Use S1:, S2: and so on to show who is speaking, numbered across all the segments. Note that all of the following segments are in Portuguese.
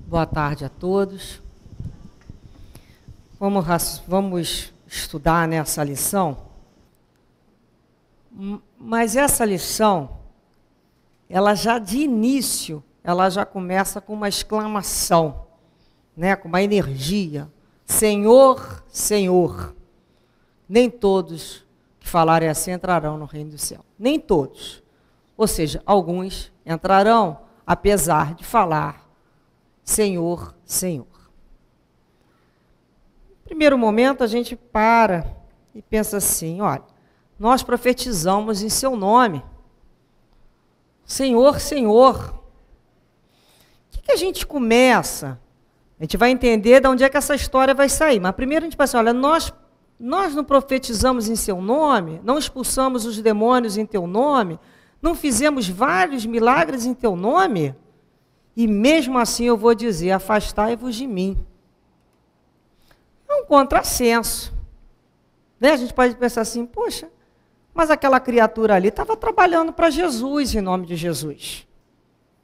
S1: Boa tarde a todos. Vamos estudar nessa lição. Mas essa lição, ela já de início, ela já começa com uma exclamação, né? Com uma energia. Senhor, Senhor. Nem todos que falarem assim entrarão no reino do céu. Nem todos. Ou seja, alguns entrarão, apesar de falar Senhor, Senhor. No primeiro momento, a gente para e pensa assim, olha, nós profetizamos em seu nome. Senhor, Senhor. O que a gente começa? A gente vai entender de onde é que essa história vai sair. Mas primeiro a gente pensa, olha, nós não profetizamos em seu nome, não expulsamos os demônios em teu nome, não fizemos vários milagres em teu nome? E mesmo assim eu vou dizer, afastai-vos de mim. É um contrassenso. Né? A gente pode pensar assim, poxa, mas aquela criatura ali estava trabalhando para Jesus, em nome de Jesus.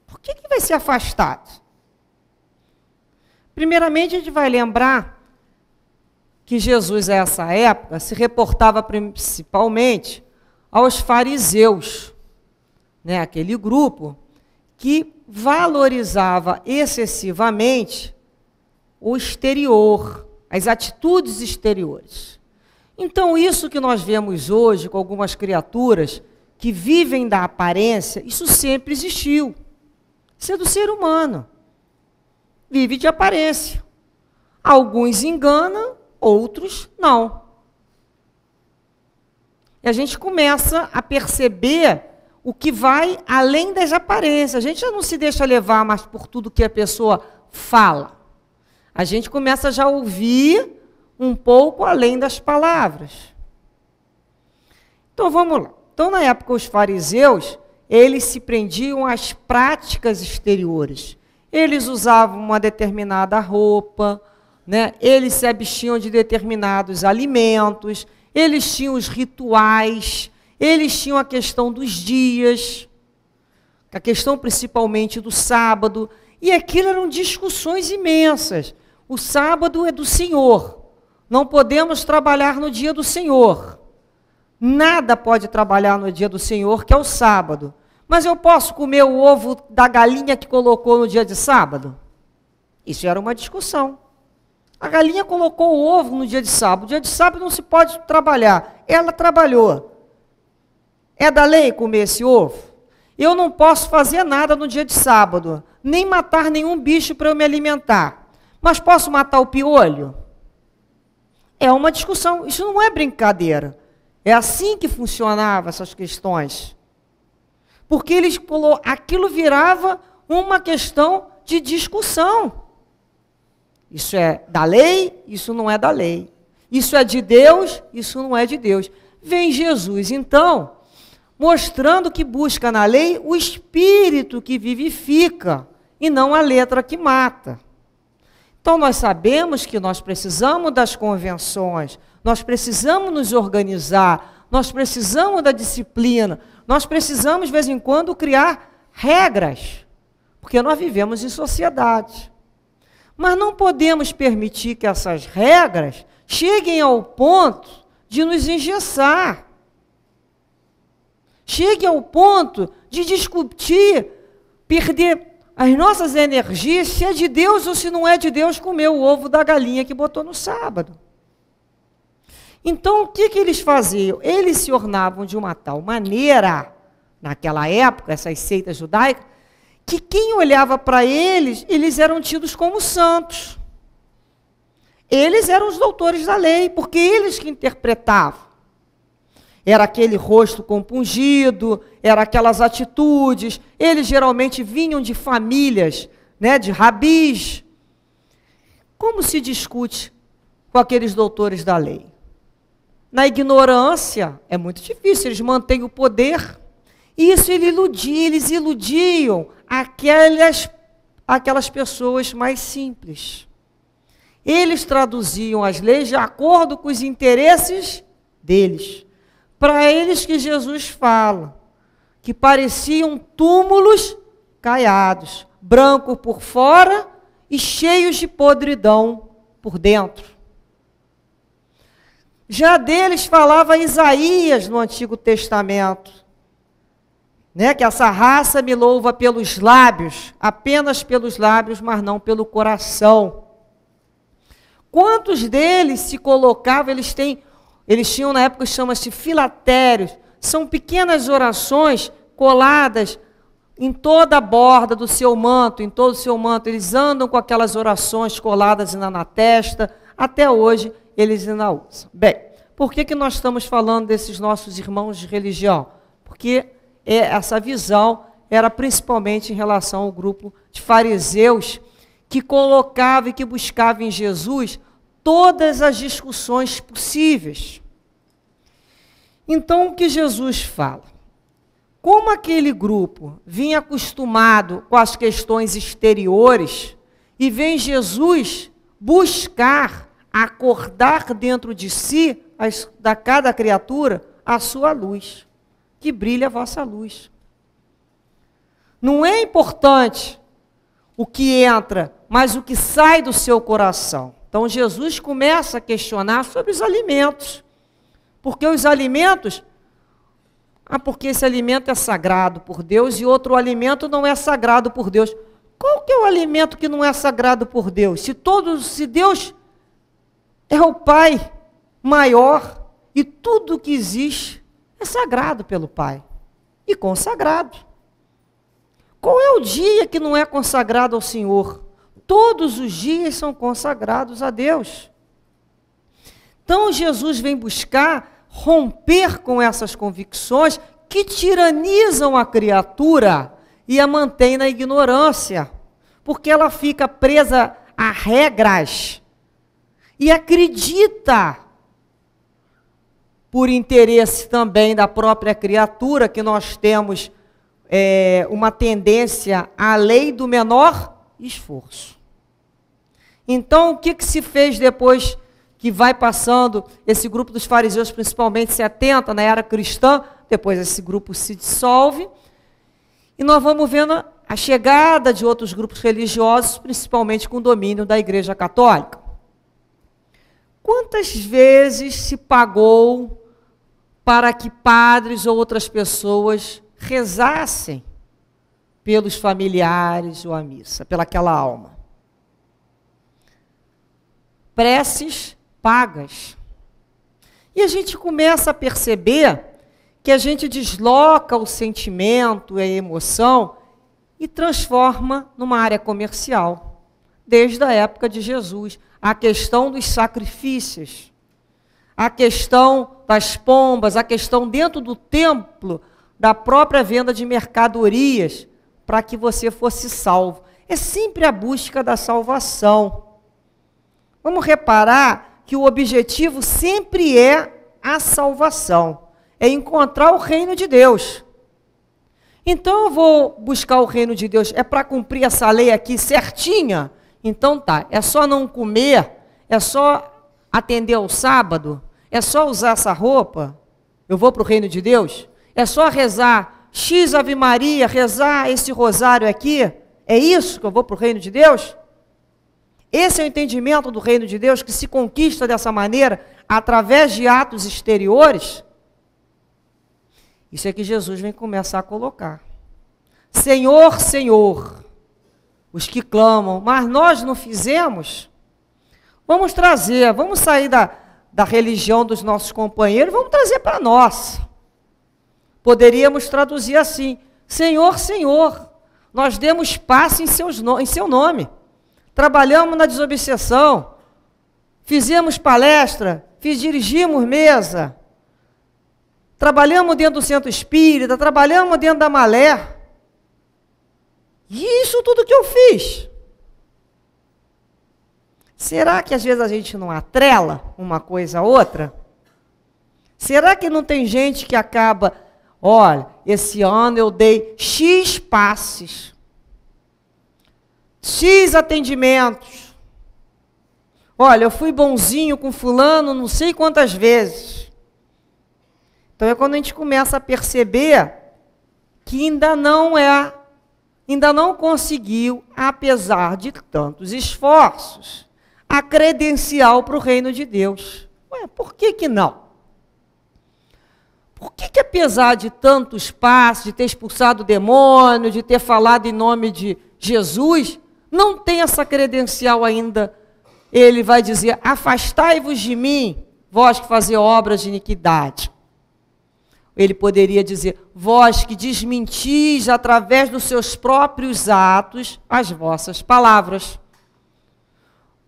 S1: Por que vai ser afastado? Primeiramente, a gente vai lembrar que Jesus, a essa época, se reportava principalmente aos fariseus, né? Aquele grupo que valorizava excessivamente o exterior, as atitudes exteriores. Então, isso que nós vemos hoje com algumas criaturas que vivem da aparência, isso sempre existiu. Isso é do ser humano. Vive de aparência. Alguns enganam, outros não. E a gente começa a perceber o que vai além das aparências. A gente já não se deixa levar mais por tudo que a pessoa fala. A gente começa já a ouvir um pouco além das palavras. Então, vamos lá. Então, na época, os fariseus, eles se prendiam às práticas exteriores. Eles usavam uma determinada roupa, né? Eles se abstinham de determinados alimentos, eles tinham os rituais, eles tinham a questão dos dias, a questão principalmente do sábado, e aquilo eram discussões imensas. O sábado é do Senhor, não podemos trabalhar no dia do Senhor. Nada pode trabalhar no dia do Senhor, que é o sábado. Mas eu posso comer o ovo da galinha que colocou no dia de sábado? Isso era uma discussão. A galinha colocou o ovo no dia de sábado. No dia de sábado não se pode trabalhar. Ela trabalhou. É da lei comer esse ovo? Eu não posso fazer nada no dia de sábado, nem matar nenhum bicho para eu me alimentar. Mas posso matar o piolho? É uma discussão. Isso não é brincadeira. É assim que funcionavam essas questões. Porque aquilo virava uma questão de discussão. Isso é da lei, isso não é da lei. Isso é de Deus, isso não é de Deus. Vem Jesus, então, mostrando que busca na lei o espírito que vivifica e não a letra que mata. Então, nós sabemos que nós precisamos das convenções, nós precisamos nos organizar, nós precisamos da disciplina, nós precisamos, de vez em quando, criar regras, porque nós vivemos em sociedade. Mas não podemos permitir que essas regras cheguem ao ponto de nos engessar. Chegue ao ponto de discutir, perder as nossas energias, se é de Deus ou se não é de Deus, comer o ovo da galinha que botou no sábado. Então, o que eles faziam? Eles se ornavam de uma tal maneira, naquela época, essas seitas judaicas, que quem olhava para eles, eles eram tidos como santos. Eles eram os doutores da lei, porque eles que interpretavam. Era aquele rosto compungido, era aquelas atitudes. Eles geralmente vinham de famílias, né, de rabis. Como se discute com aqueles doutores da lei? Na ignorância, é muito difícil, eles mantêm o poder. E isso eles iludiam aquelas pessoas mais simples. Eles traduziam as leis de acordo com os interesses deles. Para eles que Jesus fala, que pareciam túmulos caiados, branco por fora e cheios de podridão por dentro. Já deles falava Isaías no Antigo Testamento, né? Que essa raça me louva pelos lábios, apenas pelos lábios, mas não pelo coração. Quantos deles se colocavam, eles tinham na época, chama-se filatérios, são pequenas orações coladas em toda a borda do seu manto, em todo o seu manto. Eles andam com aquelas orações coladas na testa, até hoje eles ainda usam. Bem, por que nós estamos falando desses nossos irmãos de religião? Porque essa visão era principalmente em relação ao grupo de fariseus que colocava e que buscava em Jesus todas as discussões possíveis. Então, o que Jesus fala? Como aquele grupo vinha acostumado com as questões exteriores, e vem Jesus buscar acordar dentro de si, da cada criatura, a sua luz, que brilha a vossa luz. Não é importante o que entra, mas o que sai do seu coração. Então Jesus começa a questionar sobre os alimentos. Porque os alimentos, porque esse alimento é sagrado por Deus e outro alimento não é sagrado por Deus. Qual que é o alimento que não é sagrado por Deus? Se Deus é o Pai maior e tudo que existe é sagrado pelo Pai e consagrado. Qual é o dia que não é consagrado ao Senhor? Todos os dias são consagrados a Deus. Então Jesus vem buscar romper com essas convicções que tiranizam a criatura e a mantém na ignorância, porque ela fica presa a regras e acredita, por interesse também da própria criatura, que nós temos uma tendência à lei do menor esforço. Então, o que se fez depois que vai passando esse grupo dos fariseus, principalmente 70 na era cristã? Depois esse grupo se dissolve e nós vamos vendo a chegada de outros grupos religiosos, principalmente com o domínio da Igreja Católica. Quantas vezes se pagou para que padres ou outras pessoas rezassem pelos familiares ou a missa, pelaquela alma? Preces pagas. E a gente começa a perceber que a gente desloca o sentimento e a emoção e transforma numa área comercial. Desde a época de Jesus, a questão dos sacrifícios, a questão das pombas, a questão dentro do templo, da própria venda de mercadorias, para que você fosse salvo. É sempre a busca da salvação. Vamos reparar que o objetivo sempre é a salvação, é encontrar o reino de Deus. Então eu vou buscar o reino de Deus, é para cumprir essa lei aqui certinha? Então tá, é só não comer, é só atender ao sábado, é só usar essa roupa, eu vou para o reino de Deus? É só rezar X Ave Maria, rezar esse rosário aqui, é isso que eu vou para o reino de Deus? Esse é o entendimento do reino de Deus, que se conquista dessa maneira, através de atos exteriores? Isso é que Jesus vem começar a colocar. Senhor, Senhor, os que clamam, mas nós não fizemos. Vamos trazer, vamos sair da religião dos nossos companheiros, vamos trazer para nós. Poderíamos traduzir assim: Senhor, Senhor, nós demos passe em seu nome. Trabalhamos na desobsessão, fizemos palestra, dirigimos mesa, trabalhamos dentro do centro espírita, trabalhamos dentro da Malé. E isso tudo que eu fiz. Será que às vezes a gente não atrela uma coisa a outra? Será que não tem gente que acaba, olha, esse ano eu dei X passes, X atendimentos. Olha, eu fui bonzinho com fulano não sei quantas vezes. Então é quando a gente começa a perceber que ainda não é ainda não conseguiu, apesar de tantos esforços, a credencial para o reino de Deus. Ué, por que que não? Por que que apesar de tantos passos, de ter expulsado o demônio, de ter falado em nome de Jesus, não tem essa credencial ainda? Ele vai dizer, afastai-vos de mim, vós que fazei obras de iniquidade. Ele poderia dizer, vós que desmentis através dos seus próprios atos as vossas palavras.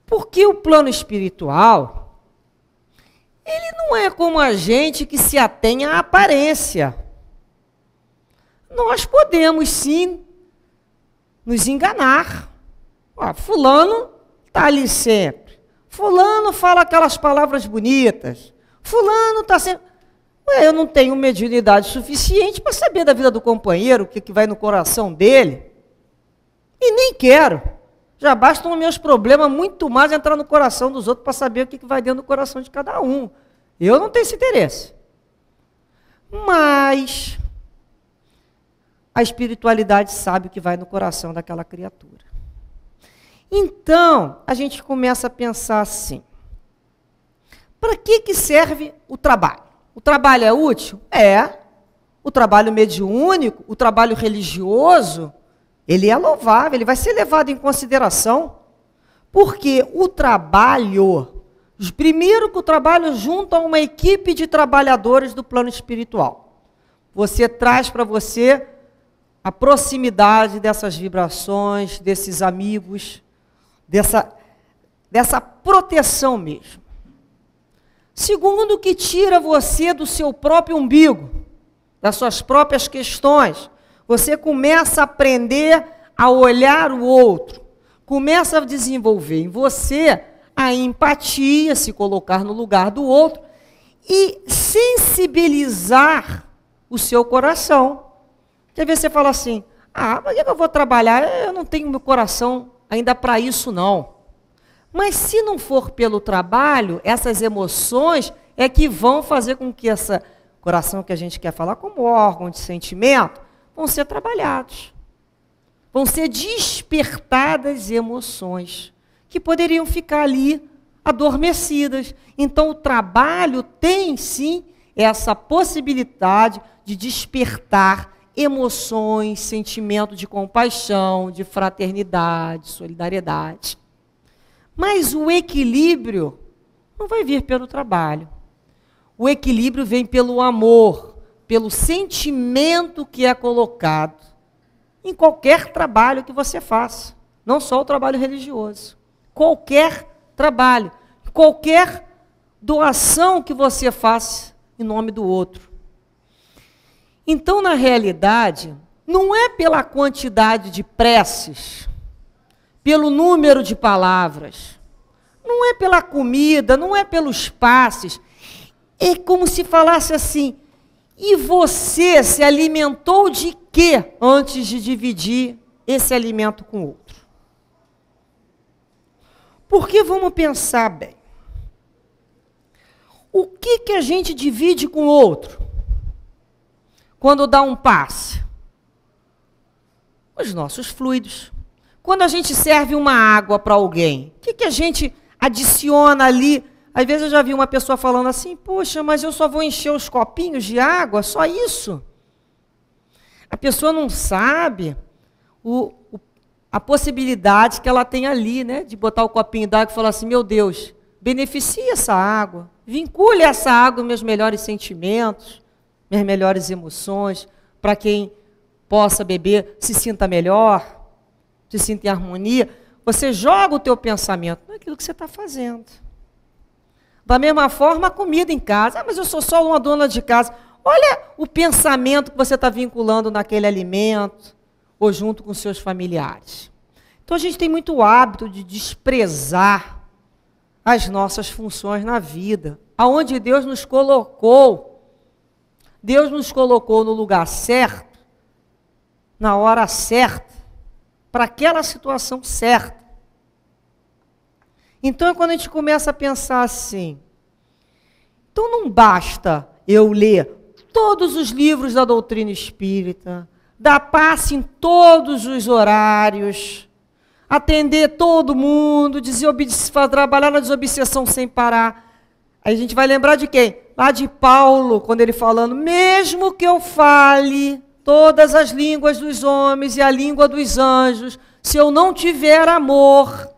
S1: Porque o plano espiritual, ele não é como a gente que se atém à aparência. Nós podemos sim nos enganar. Fulano está ali sempre. Fulano fala aquelas palavras bonitas. Fulano está sempre... eu não tenho mediunidade suficiente para saber da vida do companheiro, o que vai no coração dele. E nem quero. Já bastam os meus problemas muito mais entrar no coração dos outros para saber o que vai dentro do coração de cada um. Eu não tenho esse interesse. Mas a espiritualidade sabe o que vai no coração daquela criatura. Então, a gente começa a pensar assim, para que serve o trabalho? O trabalho é útil? É. O trabalho mediúnico, o trabalho religioso, ele é louvável, ele vai ser levado em consideração. Porque o trabalho, primeiro que o trabalho junto a uma equipe de trabalhadores do plano espiritual. Você traz para você a proximidade dessas vibrações, desses amigos, dessa proteção mesmo. Segundo, que tira você do seu próprio umbigo, das suas próprias questões. Você começa a aprender a olhar o outro, começa a desenvolver em você a empatia, se colocar no lugar do outro e sensibilizar o seu coração. Às vezes você fala assim, mas que eu vou trabalhar? Eu não tenho meu coração ainda para isso não. Mas se não for pelo trabalho, essas emoções é que vão fazer com que esse coração que a gente quer falar como órgão de sentimento, vão ser trabalhados. Vão ser despertadas emoções que poderiam ficar ali adormecidas. Então o trabalho tem sim essa possibilidade de despertar emoções, sentimento de compaixão, de fraternidade, solidariedade. Mas o equilíbrio não vai vir pelo trabalho. O equilíbrio vem pelo amor, pelo sentimento que é colocado em qualquer trabalho que você faça. Não só o trabalho religioso. Qualquer trabalho, qualquer doação que você faça em nome do outro. Então, na realidade, não é pela quantidade de preces, pelo número de palavras, não é pela comida, não é pelos passes. É como se falasse assim, e você se alimentou de quê antes de dividir esse alimento com o outro? Porque vamos pensar bem. O que a gente divide com o outro quando dá um passe? Os nossos fluidos. Quando a gente serve uma água para alguém, o que a gente adiciona ali? Às vezes eu já vi uma pessoa falando assim, poxa, mas eu só vou encher os copinhos de água, só isso? A pessoa não sabe a possibilidade que ela tem ali, né? De botar o copinho d'água e falar assim, meu Deus, beneficie essa água, vincule essa água aos meus melhores sentimentos, minhas melhores emoções, para quem possa beber, se sinta melhor, se sinta em harmonia. Você joga o teu pensamento naquilo que você está fazendo. Da mesma forma, a comida em casa. Mas eu sou só uma dona de casa. Olha o pensamento que você está vinculando naquele alimento ou junto com seus familiares. Então, a gente tem muito hábito de desprezar as nossas funções na vida. Aonde Deus nos colocou. Deus nos colocou no lugar certo, na hora certa, para aquela situação certa. Então, é quando a gente começa a pensar assim, então não basta eu ler todos os livros da doutrina espírita, dar passe em todos os horários, atender todo mundo, trabalhar na desobsessão sem parar. Aí a gente vai lembrar de quem? Lá de Paulo, quando ele falando, mesmo que eu fale todas as línguas dos homens e a língua dos anjos, se eu não tiver amor,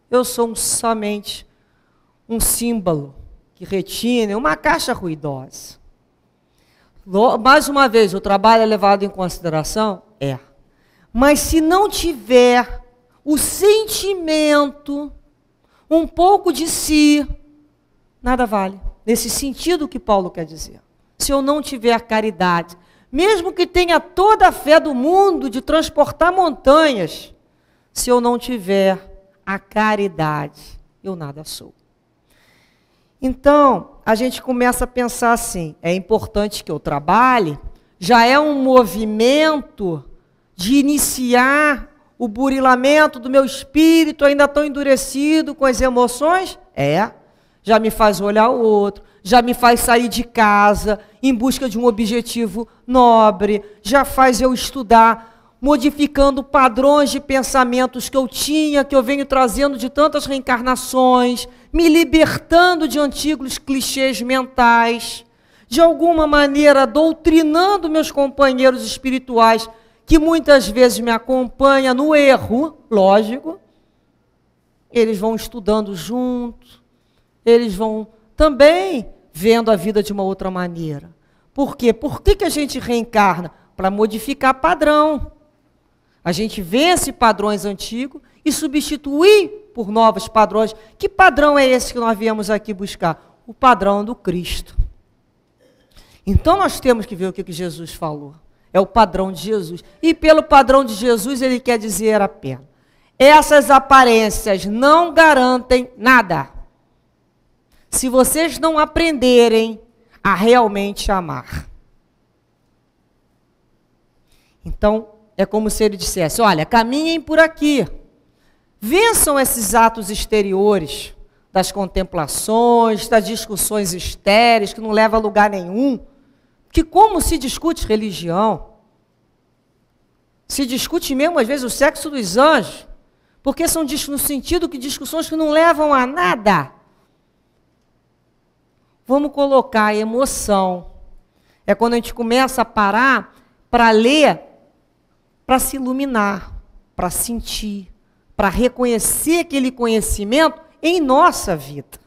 S1: eu sou somente um símbolo que retina, uma caixa ruidosa. Mais uma vez, o trabalho é levado em consideração? É. Mas se não tiver o sentimento, um pouco de si, nada vale. Nesse sentido que Paulo quer dizer. Se eu não tiver caridade, mesmo que tenha toda a fé do mundo de transportar montanhas, se eu não tiver a caridade, eu nada sou. Então, a gente começa a pensar assim, é importante que eu trabalhe, já é um movimento de iniciar o burilamento do meu espírito, ainda tão endurecido com as emoções? É. Já me faz olhar o outro, já me faz sair de casa em busca de um objetivo nobre, já faz eu estudar, modificando padrões de pensamentos que eu tinha, que eu venho trazendo de tantas reencarnações, me libertando de antigos clichês mentais, de alguma maneira doutrinando meus companheiros espirituais, que muitas vezes me acompanham no erro, lógico, eles vão estudando juntos, eles vão também vendo a vida de uma outra maneira. Por quê? Por que a gente reencarna? Para modificar padrão. A gente vence padrões antigos e substitui por novos padrões. Que padrão é esse que nós viemos aqui buscar? O padrão do Cristo. Então nós temos que ver o que Jesus falou. É o padrão de Jesus. E pelo padrão de Jesus ele quer dizer a pena. Essas aparências não garantem nada. Se vocês não aprenderem a realmente amar. Então, é como se ele dissesse, olha, caminhem por aqui. Vençam esses atos exteriores, das contemplações, das discussões estéreis, que não levam a lugar nenhum. Que como se discute religião? Se discute mesmo, às vezes, o sexo dos anjos. Porque são, no sentido que discussões que não levam a nada. Vamos colocar a emoção. É quando a gente começa a parar para ler, para se iluminar, para sentir, para reconhecer aquele conhecimento em nossa vida.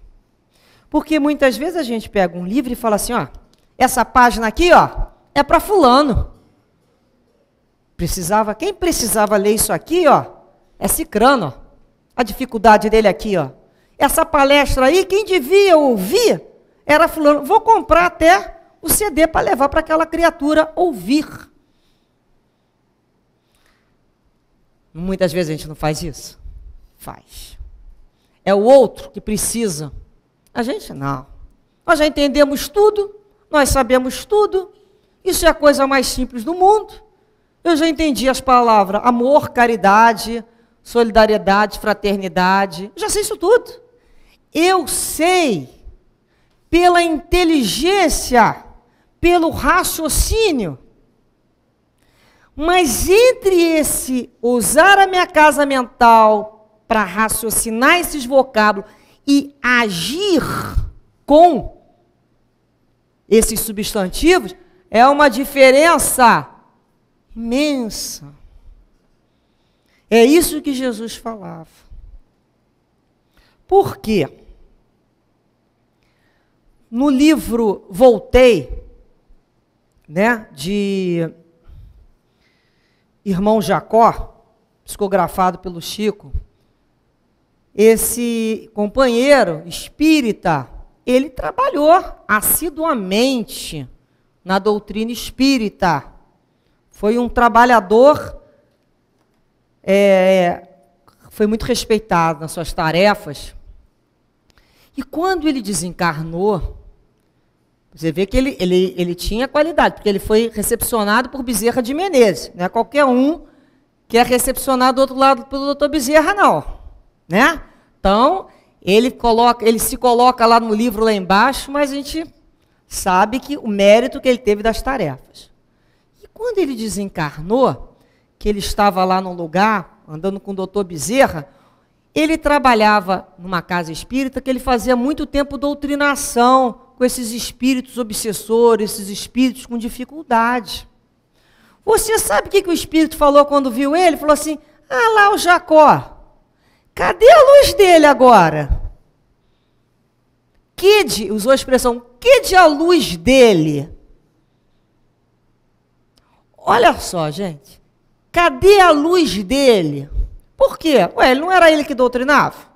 S1: Porque muitas vezes a gente pega um livro e fala assim, ó, essa página aqui, ó, é para fulano. Quem precisava ler isso aqui, ó, é cicrano, ó. A dificuldade dele aqui, ó. Essa palestra aí, quem devia ouvir era fulano. Vou comprar até o CD para levar para aquela criatura ouvir. Muitas vezes a gente não faz isso. Faz. É o outro que precisa. A gente não. Nós já entendemos tudo, nós sabemos tudo. Isso é a coisa mais simples do mundo. Eu já entendi as palavras amor, caridade, solidariedade, fraternidade. Já sei isso tudo. Eu sei pela inteligência, pelo raciocínio. Mas entre esse usar a minha casa mental para raciocinar esses vocábulos e agir com esses substantivos, é uma diferença imensa. É isso que Jesus falava. Por quê? No livro Voltei, né, de Irmão Jacó, psicografado pelo Chico, esse companheiro espírita, ele trabalhou assiduamente na doutrina espírita. Foi um trabalhador, foi muito respeitado nas suas tarefas. E quando ele desencarnou, você vê que ele tinha qualidade, porque ele foi recepcionado por Bezerra de Menezes. Não é qualquer um que é recepcionado do outro lado pelo doutor Bezerra, não. Né? Então, ele se coloca lá no livro, lá embaixo, mas a gente sabe que o mérito que ele teve das tarefas. E quando ele desencarnou, que ele estava lá num lugar, andando com o doutor Bezerra, ele trabalhava numa casa espírita que ele fazia muito tempo doutrinação com esses espíritos obsessores, esses espíritos com dificuldade. Você sabe o que o espírito falou quando viu ele? Falou assim, ah lá o Jacó, cadê a luz dele agora? Usou a expressão, que a luz dele? Olha só, gente, cadê a luz dele? Por quê? Ué, não era ele que doutrinava?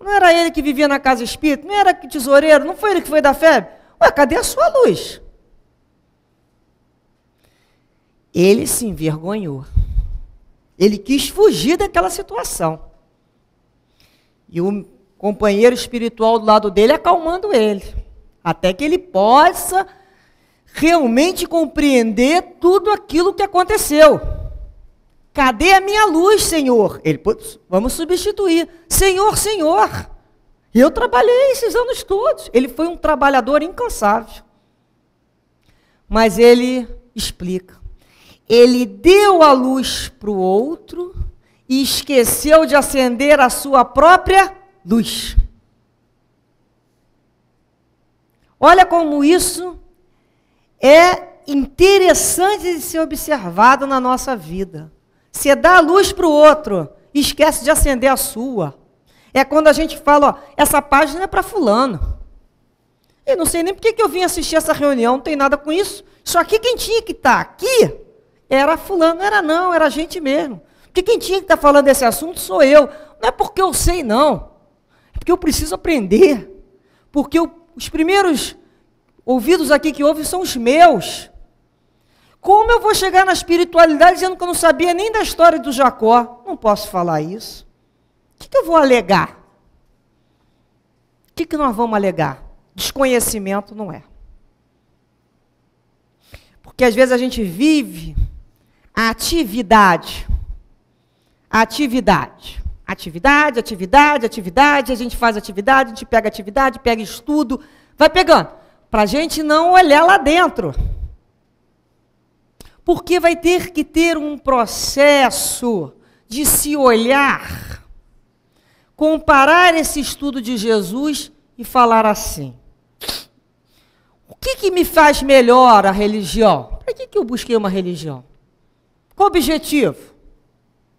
S1: Não era ele que vivia na casa espírita? Não era tesoureiro? Não foi ele que foi da febre? Ué, cadê a sua luz? Ele se envergonhou. Ele quis fugir daquela situação. E o companheiro espiritual do lado dele acalmando ele, até que ele possa realmente compreender tudo aquilo que aconteceu. Cadê a minha luz, Senhor? Ele, vamos substituir. Senhor, Senhor, eu trabalhei esses anos todos. Ele foi um trabalhador incansável. Mas ele explica. Ele deu a luz para o outro e esqueceu de acender a sua própria luz. Olha como isso é interessante de ser observado na nossa vida. Você dá a luz para o outro e esquece de acender a sua. É quando a gente fala, ó, essa página é para fulano. Eu não sei nem por que eu vim assistir essa reunião, não tem nada com isso. Só que quem tinha que estar aqui era fulano, não, era a gente mesmo. Porque quem tinha que estar falando desse assunto sou eu. Não é porque eu sei, não. É porque eu preciso aprender. Porque os primeiros ouvidos aqui que ouvem são os meus. Como eu vou chegar na espiritualidade dizendo que eu não sabia nem da história do Jacó? Não posso falar isso. O que eu vou alegar? O que nós vamos alegar? Desconhecimento não é. Porque às vezes a gente vive a atividade. Atividade, a gente faz atividade, a gente pega atividade, pega estudo, vai pegando. Para a gente não olhar lá dentro. Porque vai ter que ter um processo de se olhar, comparar esse estudo de Jesus e falar assim, o que me faz melhor a religião? Para que eu busquei uma religião? Qual o objetivo?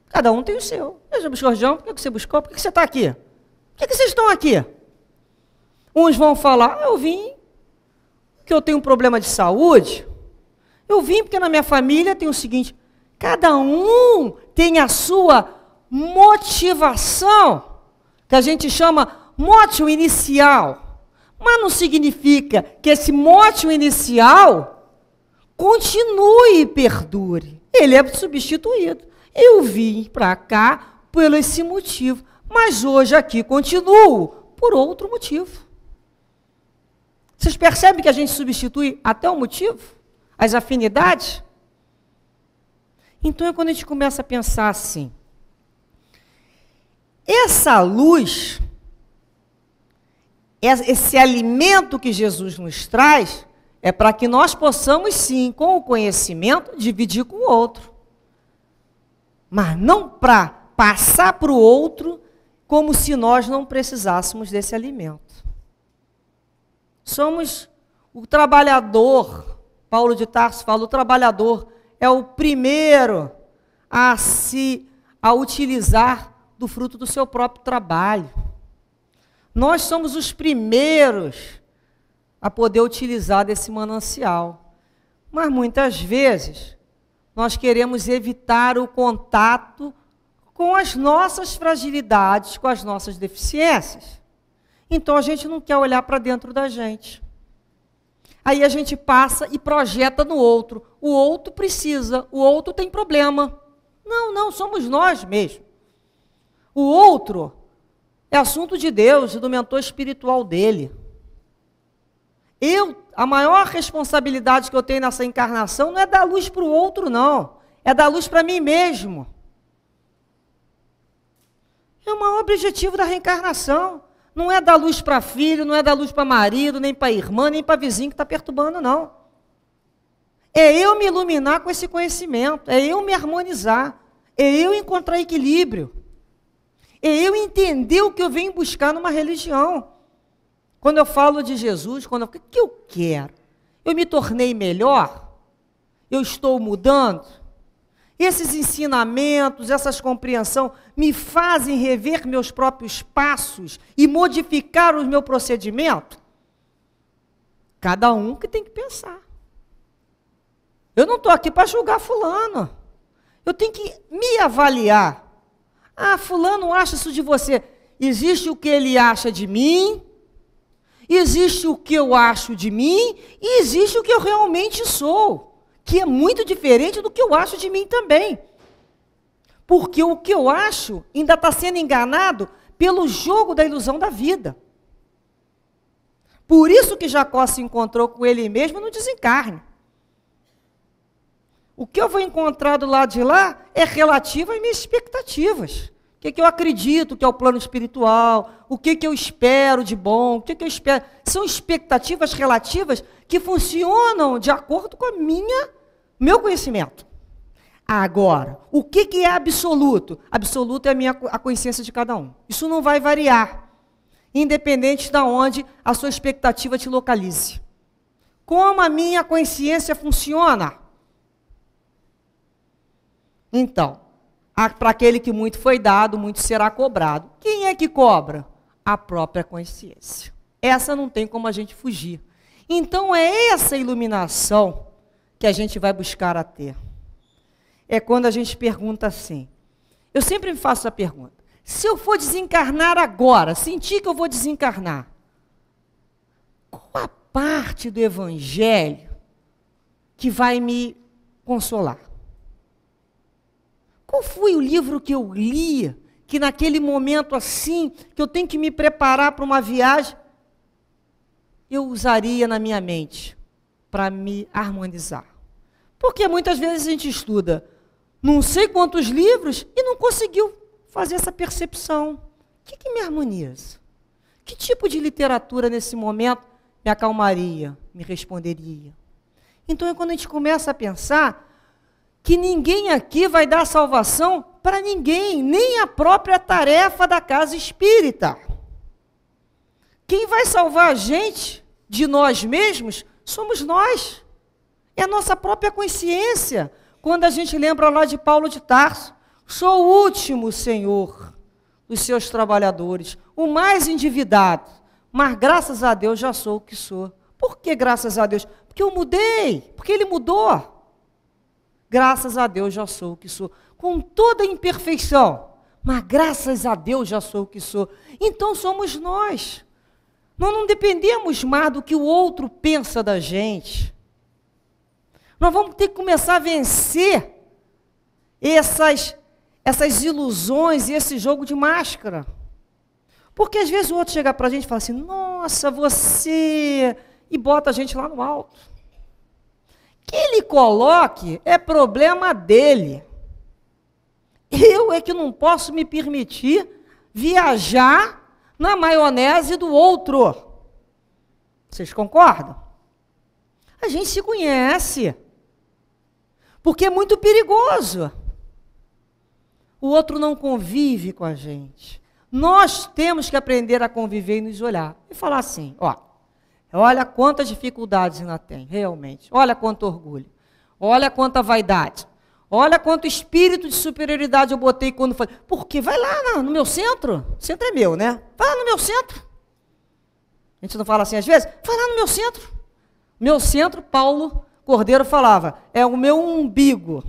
S1: Cada um tem o seu. Você já buscou religião? Por que você buscou? Por que você está aqui? Por que vocês estão aqui? Uns vão falar, eu vim porque eu tenho um problema de saúde. Eu vim porque na minha família tem o seguinte, cada um tem a sua motivação, que a gente chama motivo inicial. Mas não significa que esse motivo inicial continue e perdure. Ele é substituído. Eu vim para cá por esse motivo, mas hoje aqui continuo por outro motivo. Vocês percebem que a gente substitui até o motivo? As afinidades? Então é quando a gente começa a pensar assim, essa luz, esse alimento que Jesus nos traz, é para que nós possamos sim, com o conhecimento, dividir com o outro. Mas não para passar para o outro como se nós não precisássemos desse alimento. Somos o trabalhador, Paulo de Tarso fala, o trabalhador é o primeiro a utilizar do fruto do seu próprio trabalho. Nós somos os primeiros a poder utilizar desse manancial. Mas muitas vezes nós queremos evitar o contato com as nossas fragilidades, com as nossas deficiências. Então a gente não quer olhar para dentro da gente. Aí a gente passa e projeta no outro. O outro precisa, o outro tem problema. Não, somos nós mesmos. O outro é assunto de Deus e do mentor espiritual dele. A maior responsabilidade que eu tenho nessa encarnação não é dar luz para o outro, não. É dar luz para mim mesmo. É o maior objetivo da reencarnação. Não é dar luz para filho, não é dar luz para marido, nem para irmã, nem para vizinho que está perturbando, não. É eu me iluminar com esse conhecimento, é eu me harmonizar, é eu encontrar equilíbrio, é eu entender o que eu venho buscar numa religião. Quando eu falo de Jesus, o que eu quero? Eu me tornei melhor? Eu estou mudando? Esses ensinamentos, essas compreensões me fazem rever meus próprios passos e modificar o meu procedimento? Cada um que tem que pensar. Eu não estou aqui para julgar fulano. Eu tenho que me avaliar. Ah, fulano acha isso de você. Existe o que ele acha de mim, existe o que eu acho de mim, e existe o que eu realmente sou, que é muito diferente do que eu acho de mim também. Porque o que eu acho ainda está sendo enganado pelo jogo da ilusão da vida. Por isso que Jacó se encontrou com ele mesmo no desencarne. O que eu vou encontrar do lado de lá é relativo às minhas expectativas. O que eu acredito que é o plano espiritual, o que eu espero de bom, o que eu espero. São expectativas relativas que funcionam de acordo com meu conhecimento. Agora, o que é absoluto? Absoluto é a consciência de cada um. Isso não vai variar, independente de onde a sua expectativa te localize. Como a minha consciência funciona? Então, para aquele que muito foi dado, muito será cobrado. Quem é que cobra? A própria consciência. Essa não tem como a gente fugir. Então, é essa iluminação que a gente vai buscar a ter. É quando a gente pergunta assim. Eu sempre me faço a pergunta. Se eu for desencarnar agora, sentir que eu vou desencarnar, qual a parte do Evangelho que vai me consolar? Qual foi o livro que eu li, que naquele momento assim, que eu tenho que me preparar para uma viagem, eu usaria na minha mente para me harmonizar? Porque muitas vezes a gente estuda não sei quantos livros e não conseguiu fazer essa percepção. O que me harmoniza? Que tipo de literatura nesse momento me acalmaria, me responderia? Então é quando a gente começa a pensar que ninguém aqui vai dar salvação para ninguém, nem a própria tarefa da casa espírita. Quem vai salvar a gente de nós mesmos somos nós. É a nossa própria consciência. Quando a gente lembra lá de Paulo de Tarso, sou o último, Senhor, dos seus trabalhadores, o mais endividado, mas graças a Deus já sou o que sou. Por que graças a Deus? Porque eu mudei, porque Ele mudou. Graças a Deus já sou o que sou, com toda a imperfeição, mas graças a Deus já sou o que sou. Então somos nós. Nós não dependemos mais do que o outro pensa da gente. Nós vamos ter que começar a vencer essas ilusões e esse jogo de máscara. Porque às vezes o outro chega para a gente e fala assim, nossa, você... e bota a gente lá no alto. Que ele coloque é problema dele. Eu é que não posso me permitir viajar na maionese do outro. Vocês concordam? A gente se conhece. Porque é muito perigoso. O outro não convive com a gente. Nós temos que aprender a conviver e nos olhar. E falar assim, olha quantas dificuldades ainda tem, realmente. Olha quanto orgulho. Olha quanta vaidade. Olha quanto espírito de superioridade eu botei quando falei. Porque vai lá no meu centro. O centro é meu, né? Vai lá no meu centro. A gente não fala assim às vezes? Vai lá no meu centro. Meu centro, Paulo Cordeiro falava, é o meu umbigo.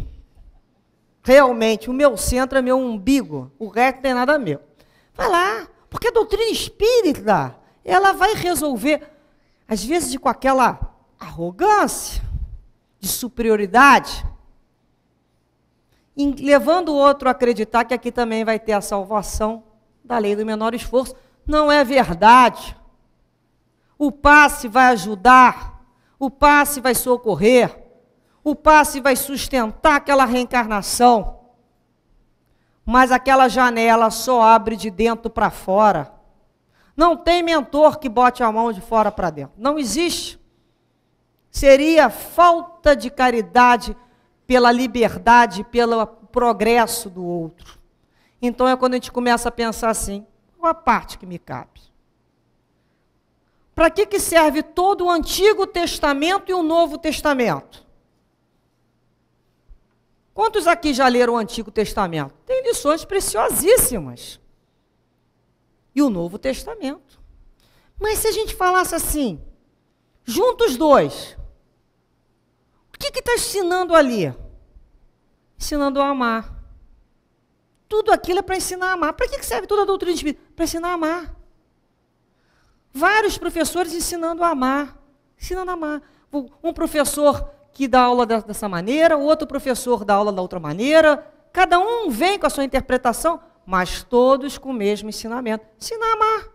S1: Realmente, o meu centro é meu umbigo. O resto não tem nada meu. Vai lá. Porque a doutrina espírita, ela vai resolver... às vezes com aquela arrogância, de superioridade, levando o outro a acreditar que aqui também vai ter a salvação da lei do menor esforço. Não é verdade. O passe vai ajudar, o passe vai socorrer, o passe vai sustentar aquela reencarnação, mas aquela janela só abre de dentro para fora. Não tem mentor que bote a mão de fora para dentro. Não existe. Seria falta de caridade pela liberdade, pelo progresso do outro. Então é quando a gente começa a pensar assim, qual a parte que me cabe? Para que serve todo o Antigo Testamento e o Novo Testamento? Quantos aqui já leram o Antigo Testamento? Tem lições preciosíssimas. E o Novo Testamento. Mas se a gente falasse assim, junta os dois, o que está ensinando ali? Ensinando a amar. Tudo aquilo é para ensinar a amar. Para que serve toda a doutrina espírita? Para ensinar a amar. Vários professores ensinando a amar. Ensinando a amar. Um professor que dá aula dessa maneira, o outro professor dá aula da outra maneira. Cada um vem com a sua interpretação, mas todos com o mesmo ensinamento. Ensinar a amar.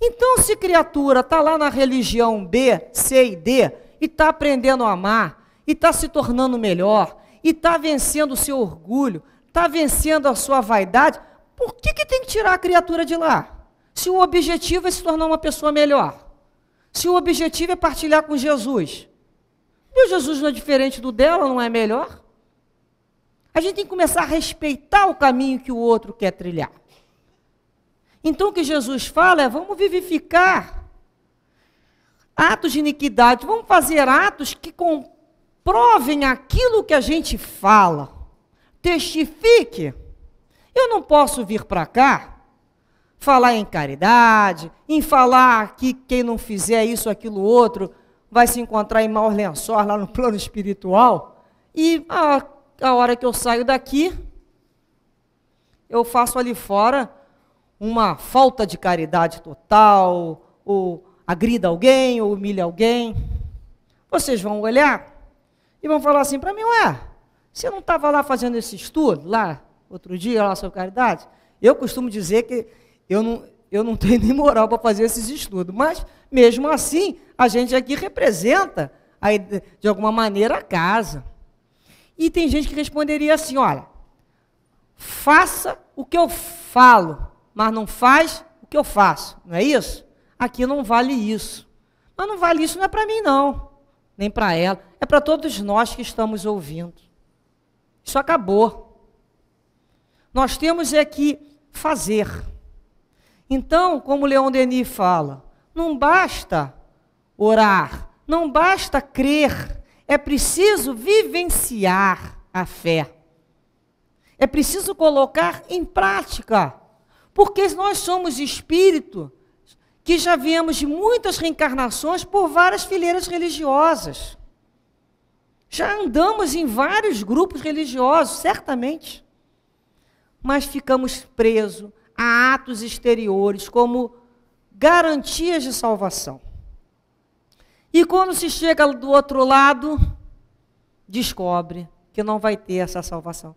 S1: Então, se criatura está lá na religião B, C e D, e está aprendendo a amar, e está se tornando melhor, e está vencendo o seu orgulho, está vencendo a sua vaidade, por que tem que tirar a criatura de lá? Se o objetivo é se tornar uma pessoa melhor, se o objetivo é partilhar com Jesus, meu Jesus não é diferente do dela, não é melhor? A gente tem que começar a respeitar o caminho que o outro quer trilhar. Então o que Jesus fala é, vamos vivificar atos de iniquidade, vamos fazer atos que comprovem aquilo que a gente fala, testifique. Eu não posso vir para cá, falar em caridade, em falar que quem não fizer isso, aquilo, outro, vai se encontrar em maus lençóis lá no plano espiritual, e a hora que eu saio daqui, eu faço ali fora uma falta de caridade total, ou agrida alguém, ou humilha alguém. Vocês vão olhar e vão falar assim para mim, ué, você não estava lá fazendo esse estudo, lá, outro dia, lá sobre caridade? Eu costumo dizer que eu não tenho nem moral para fazer esses estudos, mas, mesmo assim, a gente aqui representa, aí, de alguma maneira, a casa. E tem gente que responderia assim, olha, faça o que eu falo, mas não faz o que eu faço, não é isso? Aqui não vale isso. Mas não vale isso, não é para mim não, nem para ela, é para todos nós que estamos ouvindo. Isso acabou. Nós temos é que fazer. Então, como Leon Denis fala, não basta orar, não basta crer, é preciso vivenciar a fé. É preciso colocar em prática, porque nós somos espírito que já viemos de muitas reencarnações por várias fileiras religiosas. Já andamos em vários grupos religiosos, certamente, mas ficamos presos a atos exteriores como garantias de salvação. E quando se chega do outro lado, descobre que não vai ter essa salvação.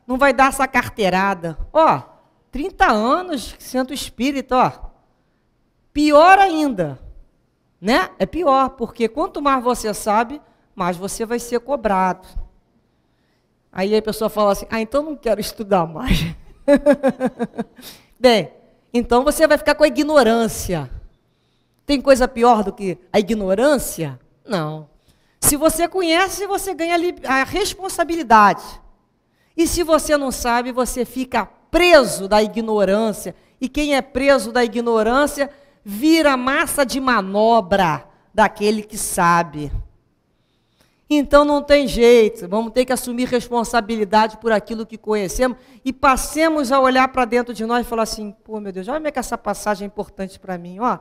S1: Não vai dar essa carteirada. 30 anos sendo espírita, pior ainda, né? É pior, porque quanto mais você sabe, mais você vai ser cobrado. Aí a pessoa fala assim, então não quero estudar mais. Bem, então você vai ficar com a ignorância. Tem coisa pior do que a ignorância? Não. Se você conhece, você ganha a responsabilidade. E se você não sabe, você fica preso da ignorância. E quem é preso da ignorância vira massa de manobra daquele que sabe. Então não tem jeito, vamos ter que assumir responsabilidade por aquilo que conhecemos e passemos a olhar para dentro de nós e falar assim, pô, meu Deus, olha como é que essa passagem é importante para mim, olha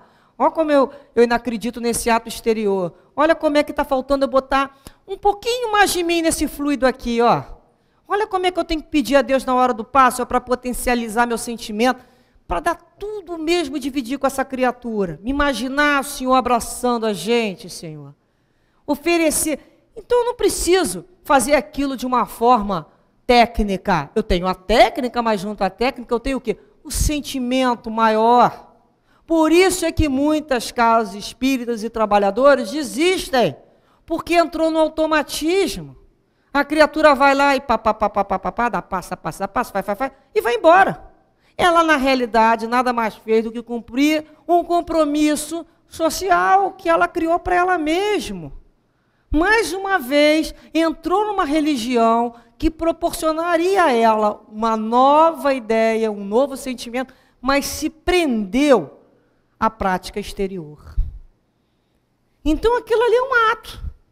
S1: como eu não acredito nesse ato exterior, olha como é que está faltando eu botar um pouquinho mais de mim nesse fluido aqui, olha como é que eu tenho que pedir a Deus na hora do passo para potencializar meu sentimento, para dar tudo mesmo e dividir com essa criatura, me imaginar o Senhor abraçando a gente, Senhor, oferecer. Então eu não preciso fazer aquilo de uma forma técnica. Eu tenho a técnica, mas junto à técnica eu tenho o quê? O sentimento maior. Por isso é que muitas casas espíritas e trabalhadores desistem, porque entrou no automatismo. A criatura vai lá e dá passa, vai, e vai embora. ela, na realidade, nada mais fez do que cumprir um compromisso social que ela criou para ela mesma. Mais uma vez, entrou numa religião que proporcionaria a ela uma nova ideia, um novo sentimento, mas se prendeu à prática exterior. Então, aquilo ali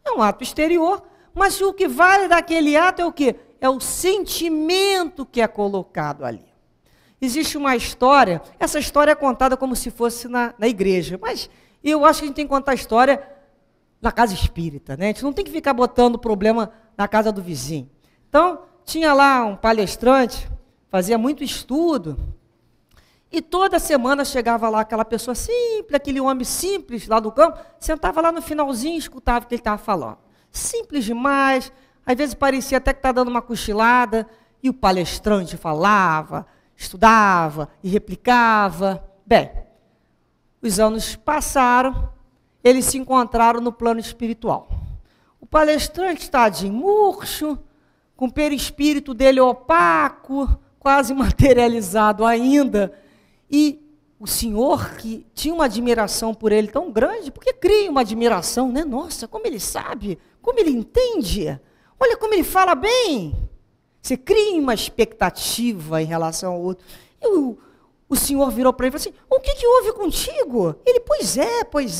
S1: é um ato exterior, mas o que vale daquele ato é o quê? É o sentimento que é colocado ali. Existe uma história, essa história é contada como se fosse na igreja, mas eu acho que a gente tem que contar a história na casa espírita, né? A gente não tem que ficar botando problema na casa do vizinho. Então, tinha lá um palestrante, fazia muito estudo, e toda semana chegava lá aquela pessoa simples, aquele homem simples lá do campo, sentava lá no finalzinho e escutava o que ele estava falando. Simples demais, às vezes parecia até que estava dando uma cochilada, e o palestrante falava, estudava e replicava. Bem, os anos passaram, eles se encontraram no plano espiritual. O palestrante tadinho, murcho, com o perispírito dele opaco, quase materializado ainda, e o senhor, que tinha uma admiração por ele tão grande, porque cria uma admiração, né? Nossa, como ele sabe, como ele entende, olha como ele fala bem. Você cria uma expectativa em relação ao outro. E o senhor virou para ele e falou assim, o que houve contigo? Ele, pois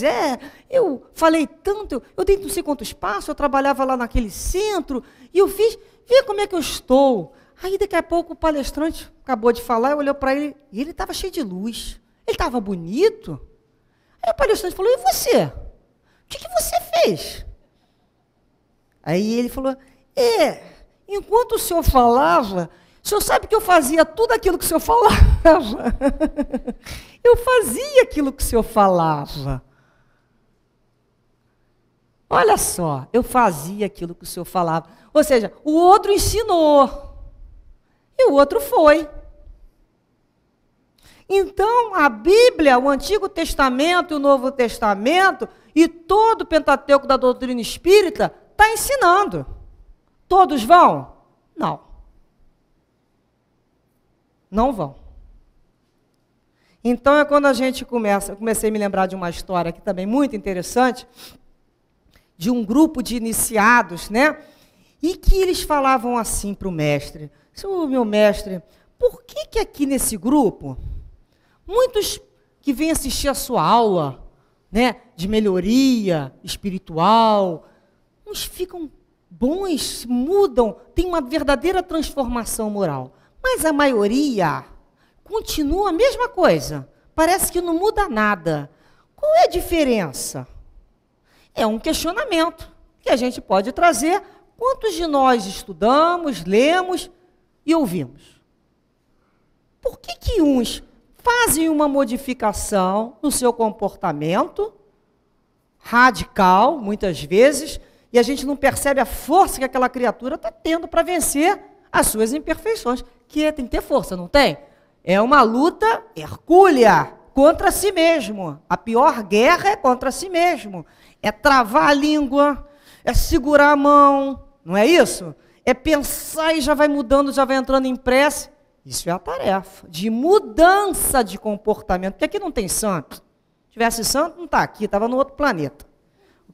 S1: é, eu falei tanto, eu dei não sei quantos passos, eu trabalhava lá naquele centro, e eu fiz, vê como é que eu estou. Aí daqui a pouco o palestrante acabou de falar, olhou para ele, e ele estava cheio de luz, ele estava bonito. Aí o palestrante falou, e você? O que você fez? Aí ele falou, enquanto o senhor falava, o senhor sabe que eu fazia tudo aquilo que o senhor falava. Eu fazia aquilo que o senhor falava. Olha só, eu fazia aquilo que o senhor falava. Ou seja, o outro ensinou. E o outro foi. Então, a Bíblia, o Antigo Testamento e o Novo Testamento, e todo o Pentateuco da doutrina espírita, está ensinando. Todos vão? Não. Não vão. Então, é quando a gente comecei a me lembrar de uma história aqui também muito interessante, de um grupo de iniciados, né? E que eles falavam assim para o mestre, meu mestre, por que aqui nesse grupo, muitos que vêm assistir a sua aula, né, de melhoria espiritual, uns ficam bons, mudam, tem uma verdadeira transformação moral, mas a maioria continua a mesma coisa, parece que não muda nada. Qual é a diferença? É um questionamento que a gente pode trazer. Quantos de nós estudamos, lemos e ouvimos? Por que uns fazem uma modificação no seu comportamento, radical, muitas vezes, e a gente não percebe a força que aquela criatura está tendo para vencer as suas imperfeições, que tem que ter força, não tem? É uma luta hercúlea contra si mesmo. A pior guerra é contra si mesmo. É travar a língua, é segurar a mão, não é isso? É pensar e já vai mudando, já vai entrando em prece. Isso é a tarefa de mudança de comportamento, porque aqui não tem santo. Se tivesse santo, não está aqui, estava no outro planeta.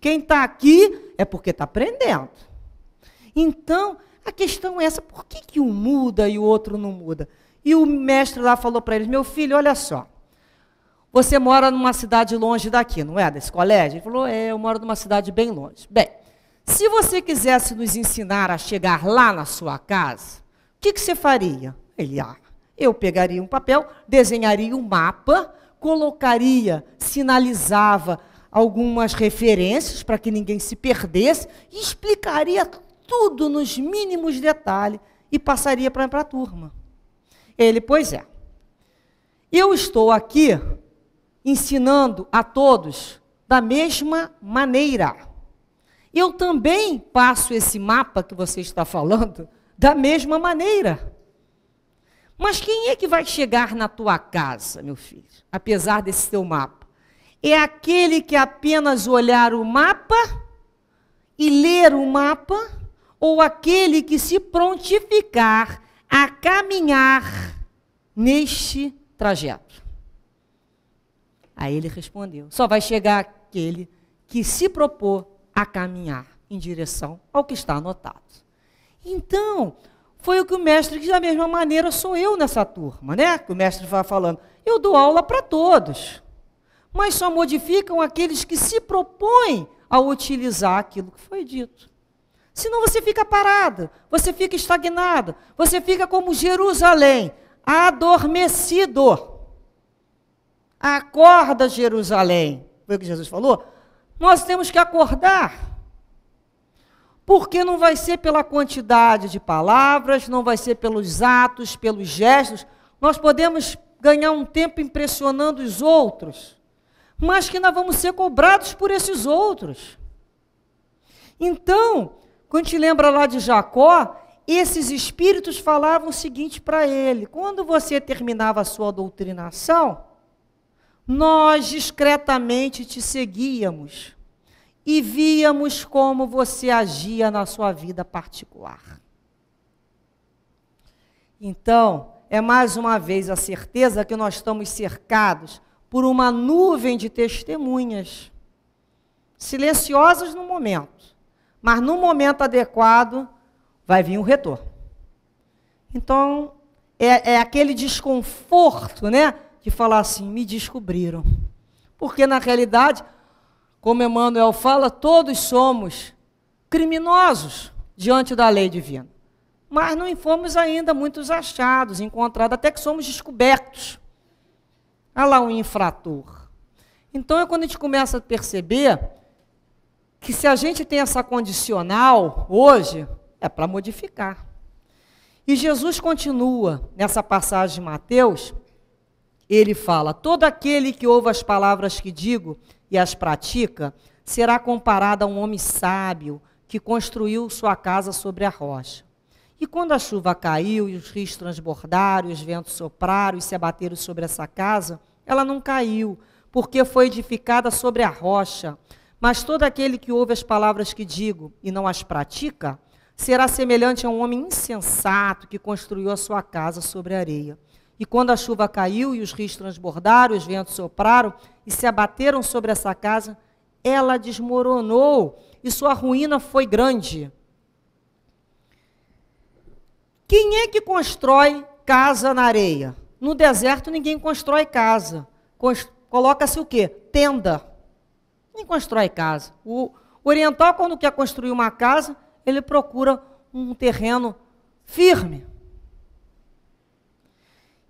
S1: Quem está aqui é porque está aprendendo. Então, a questão é essa, por que um muda e o outro não muda? E o mestre lá falou para eles, meu filho, olha só, você mora numa cidade longe daqui, não é? Desse colégio? Ele falou, eu moro numa cidade bem longe. Bem, se você quisesse nos ensinar a chegar lá na sua casa, o que você faria? Ele, eu pegaria um papel, desenharia um mapa, colocaria, sinalizava algumas referências para que ninguém se perdesse e explicaria tudo nos mínimos detalhes e passaria para a turma. Ele, pois é, eu estou aqui ensinando a todos da mesma maneira. Eu também passo esse mapa que você está falando da mesma maneira. Mas quem é que vai chegar na tua casa, meu filho, apesar desse teu mapa? É aquele que apenas olhar o mapa e ler o mapa, ou aquele que se prontificar a caminhar neste trajeto? Aí ele respondeu, só vai chegar aquele que se propor a caminhar em direção ao que está anotado. Então, foi o que o mestre, que da mesma maneira sou eu nessa turma, né? Que o mestre vai falando, eu dou aula para todos, mas só modificam aqueles que se propõem a utilizar aquilo que foi dito. Senão você fica parado, você fica estagnado, você fica como Jerusalém, adormecido. Acorda, Jerusalém. Foi o que Jesus falou? Nós temos que acordar. Porque não vai ser pela quantidade de palavras, não vai ser pelos atos, pelos gestos. Nós podemos ganhar um tempo impressionando os outros, mas que nós vamos ser cobrados por esses outros. Então, quando te lembra lá de Jacó, esses espíritos falavam o seguinte para ele, quando você terminava a sua doutrinação, nós discretamente te seguíamos e víamos como você agia na sua vida particular. Então, é mais uma vez a certeza que nós estamos cercados por uma nuvem de testemunhas, silenciosas no momento, mas no momento adequado vai vir o retorno. Então, é aquele desconforto, né, de falar assim, me descobriram. Porque, na realidade, como Emmanuel fala, todos somos criminosos diante da lei divina. Mas não fomos ainda muitos achados, encontrados, até que somos descobertos. Olha lá um infrator. Então, é quando a gente começa a perceber que se a gente tem essa condicional hoje, é para modificar. E Jesus continua nessa passagem de Mateus, ele fala, todo aquele que ouve as palavras que digo e as pratica, será comparado a um homem sábio que construiu sua casa sobre a rocha. E quando a chuva caiu e os rios transbordaram, e os ventos sopraram e se abateram sobre essa casa, ela não caiu, porque foi edificada sobre a rocha. Mas todo aquele que ouve as palavras que digo e não as pratica, será semelhante a um homem insensato que construiu a sua casa sobre a areia. E quando a chuva caiu e os rios transbordaram, os ventos sopraram e se abateram sobre essa casa, ela desmoronou e sua ruína foi grande. Quem é que constrói casa na areia? No deserto ninguém constrói casa. Coloca-se o quê? Tenda. Ninguém constrói casa. O oriental, quando quer construir uma casa, ele procura um terreno firme.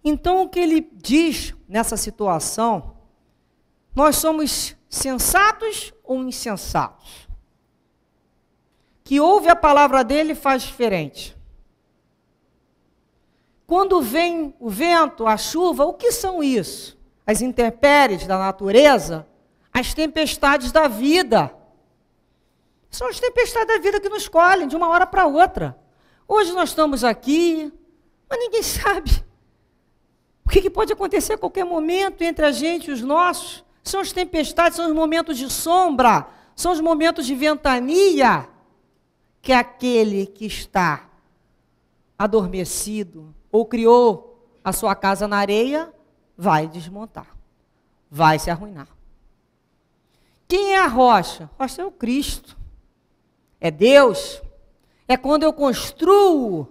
S1: Então, o que ele diz nessa situação, nós somos sensatos ou insensatos? Que ouve a palavra dele e faz diferente. Quando vem o vento, a chuva, o que são isso? As intempéries da natureza, as tempestades da vida. São as tempestades da vida que nos colhem de uma hora para outra. Hoje nós estamos aqui, mas ninguém sabe o que pode acontecer a qualquer momento entre a gente e os nossos. São as tempestades, são os momentos de sombra, são os momentos de ventania, que aquele que está adormecido ou criou a sua casa na areia, vai desmontar, vai se arruinar. Quem é a rocha? A rocha é o Cristo. É Deus. É quando eu construo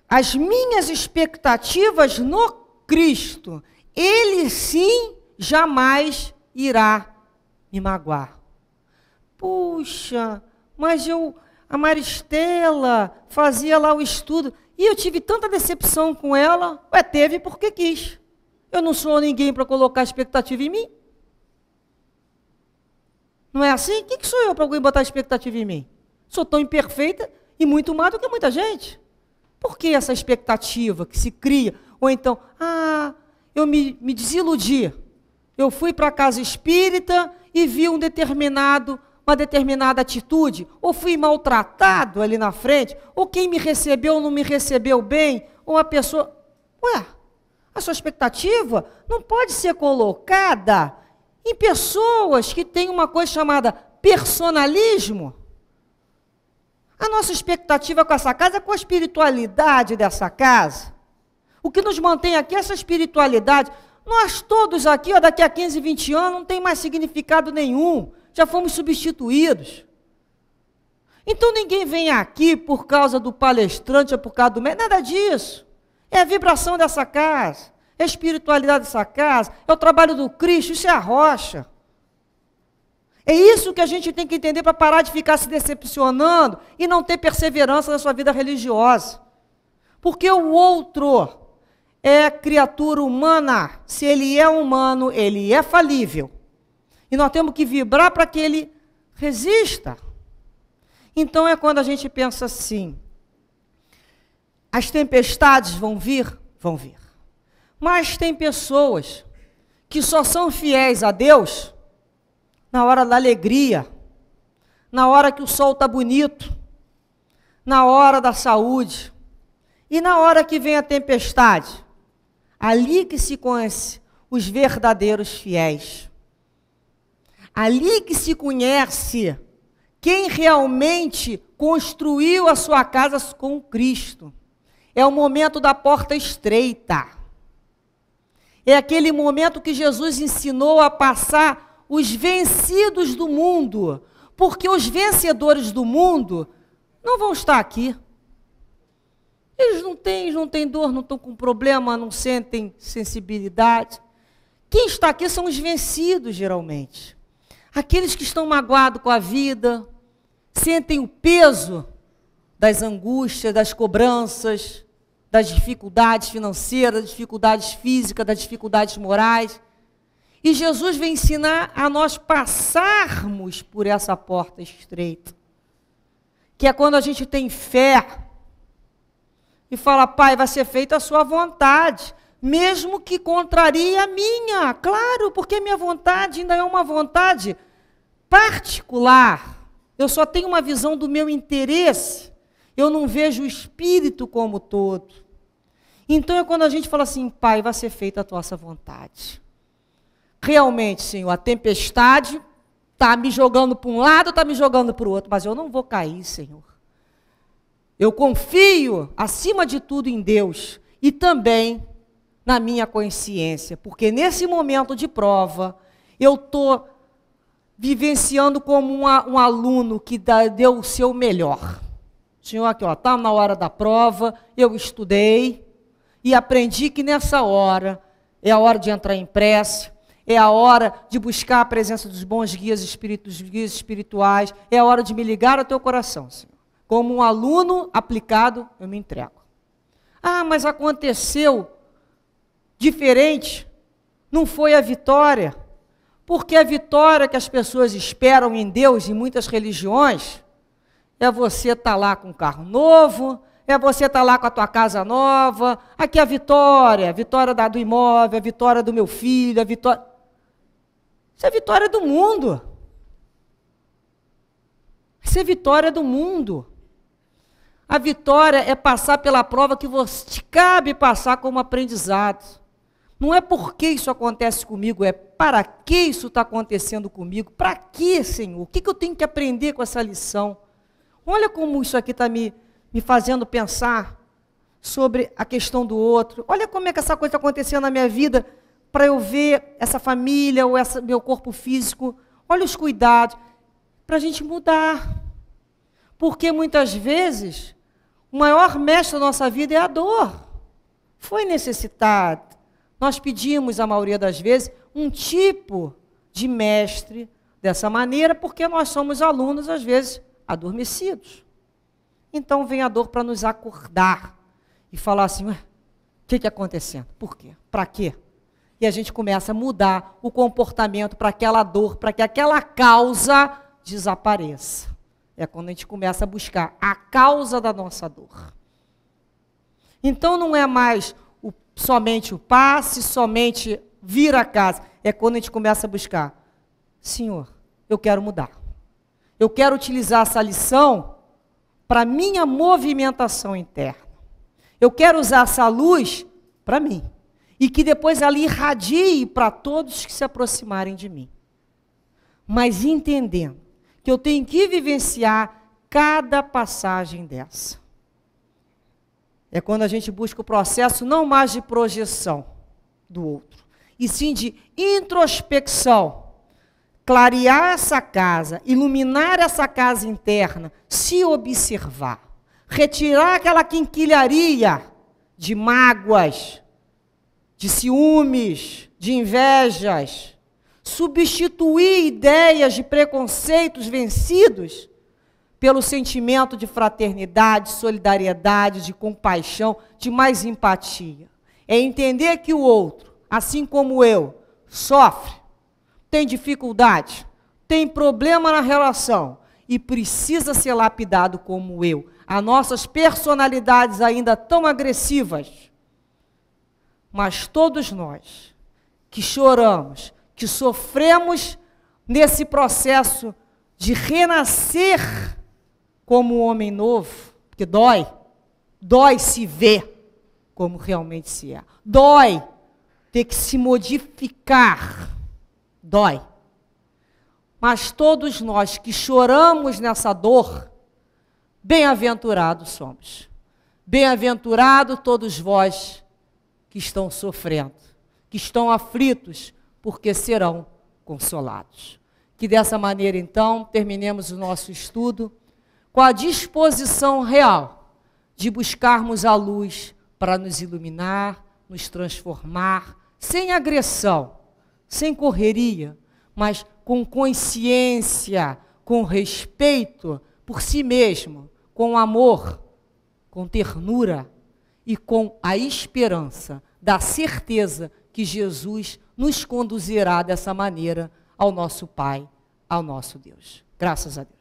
S1: as minhas expectativas no Cristo. Ele sim jamais irá me magoar. Puxa, mas a Maristela fazia lá o estudo e eu tive tanta decepção com ela. Teve porque quis. Eu não sou ninguém para colocar expectativa em mim. Não é assim? Quem que sou eu para alguém botar expectativa em mim? Sou tão imperfeita e muito má do que muita gente. Por que essa expectativa que se cria? Ou então, eu me desiludi. Eu fui para a casa espírita e vi uma determinada atitude. Ou fui maltratado ali na frente. Ou quem me recebeu não me recebeu bem. Ou a pessoa... a sua expectativa não pode ser colocada em pessoas que têm uma coisa chamada personalismo. A nossa expectativa com essa casa é com a espiritualidade dessa casa. O que nos mantém aqui é essa espiritualidade. Nós todos aqui, ó, daqui a 15, 20 anos, não tem mais significado nenhum. Já fomos substituídos. Então ninguém vem aqui por causa do palestrante ou por causa do médico, nada disso. É a vibração dessa casa, é a espiritualidade dessa casa, é o trabalho do Cristo, isso é a rocha. É isso que a gente tem que entender para parar de ficar se decepcionando e não ter perseverança na sua vida religiosa. Porque o outro é criatura humana. Se ele é humano, ele é falível. E nós temos que vibrar para que ele resista. Então é quando a gente pensa assim, as tempestades vão vir? Vão vir. Mas tem pessoas que só são fiéis a Deus na hora da alegria, na hora que o sol está bonito, na hora da saúde, e na hora que vem a tempestade. Ali que se conhece os verdadeiros fiéis. Ali que se conhece quem realmente construiu a sua casa com Cristo. É o momento da porta estreita. É aquele momento que Jesus ensinou a passar os vencidos do mundo, porque os vencedores do mundo não vão estar aqui. Eles não têm dor, não estão com problema, não sentem sensibilidade. Quem está aqui são os vencidos, geralmente. Aqueles que estão magoados com a vida, sentem o peso das angústias, das cobranças, das dificuldades financeiras, das dificuldades físicas, das dificuldades morais. E Jesus vem ensinar a nós passarmos por essa porta estreita. Que é quando a gente tem fé e fala, Pai, vai ser feita a sua vontade, mesmo que contrarie a minha. Claro, porque a minha vontade ainda é uma vontade particular. Eu só tenho uma visão do meu interesse. Eu não vejo o espírito como todo. Então é quando a gente fala assim, Pai, vai ser feita a tua vontade. Realmente, Senhor, a tempestade está me jogando para um lado, está me jogando para o outro, mas eu não vou cair, Senhor. Eu confio, acima de tudo, em Deus e também na minha consciência, porque nesse momento de prova, eu estou vivenciando como um aluno que deu o seu melhor. Senhor, aqui, ó, está na hora da prova, eu estudei e aprendi que nessa hora é a hora de entrar em prece, é a hora de buscar a presença dos bons guias espirituais, é a hora de me ligar ao teu coração, Senhor. Como um aluno aplicado, eu me entrego. Ah, mas aconteceu diferente, não foi a vitória, porque a vitória que as pessoas esperam em Deus, em muitas religiões, é você estar lá com um carro novo, é você estar lá com a tua casa nova, aqui a vitória do imóvel, a vitória do meu filho, a vitória... Isso é vitória do mundo. Isso é vitória do mundo. A vitória é passar pela prova que você te cabe passar como aprendizado. Não é porque isso acontece comigo, é para que isso está acontecendo comigo. Para quê, Senhor? O que eu tenho que aprender com essa lição? Olha como isso aqui está me fazendo pensar sobre a questão do outro. Olha como é que essa coisa está acontecendo na minha vida para eu ver essa família ou meu corpo físico. Olha os cuidados para a gente mudar. Porque muitas vezes o maior mestre da nossa vida é a dor. Foi necessitado. Nós pedimos, a maioria das vezes, um tipo de mestre dessa maneira, porque nós somos alunos, às vezes, adormecidos. Então vem a dor para nos acordar e falar assim, o que está acontecendo? Por quê? Para quê? E a gente começa a mudar o comportamento para aquela dor, para que aquela causa desapareça. É quando a gente começa a buscar a causa da nossa dor. Então não é mais somente o passe, somente vir a casa. É quando a gente começa a buscar, Senhor, eu quero mudar. Eu quero utilizar essa lição para minha movimentação interna. Eu quero usar essa luz para mim. E que depois ela irradie para todos que se aproximarem de mim. Mas entendendo que eu tenho que vivenciar cada passagem dessa. É quando a gente busca o processo não mais de projeção do outro, e sim de introspecção. Clarear essa casa, iluminar essa casa interna, se observar. Retirar aquela quinquilharia de mágoas, de ciúmes, de invejas. Substituir ideias de preconceitos vencidos pelo sentimento de fraternidade, solidariedade, de compaixão, de mais empatia. É entender que o outro, assim como eu, sofre, tem dificuldade, tem problema na relação e precisa ser lapidado como eu. As nossas personalidades ainda tão agressivas, mas todos nós que choramos, que sofremos nesse processo de renascer como um homem novo, porque dói se ver como realmente se é. Dói ter que se modificar. Dói. Mas todos nós que choramos nessa dor, bem-aventurados somos. Bem-aventurados todos vós que estão sofrendo, que estão aflitos, porque serão consolados. Que dessa maneira, então, terminemos o nosso estudo com a disposição real de buscarmos a luz para nos iluminar, nos transformar, sem agressão, sem correria, mas com consciência, com respeito por si mesmo, com amor, com ternura e com a esperança da certeza que Jesus nos conduzirá dessa maneira ao nosso Pai, ao nosso Deus. Graças a Deus.